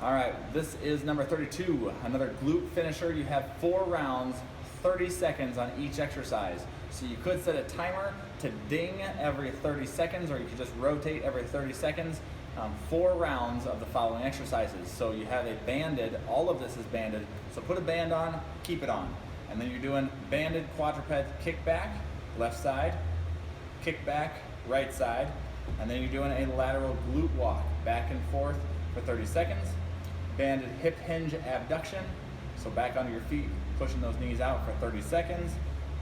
All right, this is number 32, another glute finisher. You have 4 rounds, 30 seconds on each exercise. So you could set a timer to ding every 30 seconds, or you could just rotate every 30 seconds. 4 rounds of the following exercises. So you have a banded, all of this is banded, so put a band on, keep it on. And then you're doing banded quadruped kickback, left side, kickback, right side, and then you're doing a lateral glute walk, back and forth for 30 seconds. Banded hip hinge abduction, so back onto your feet, pushing those knees out for 30 seconds.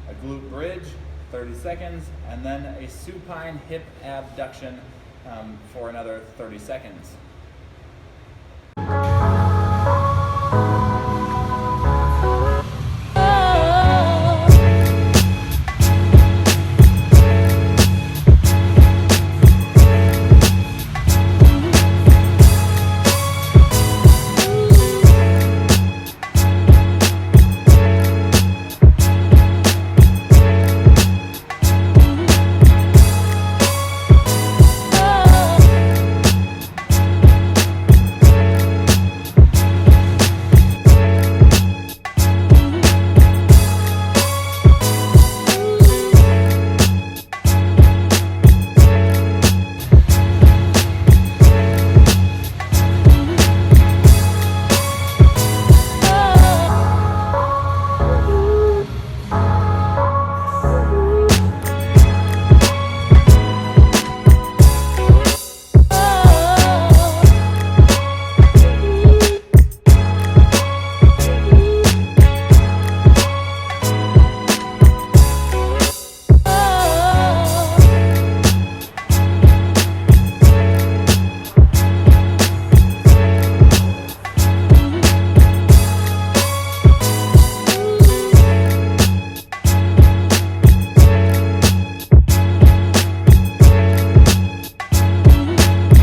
A glute bridge, 30 seconds, and then a supine hip abduction for another 30 seconds.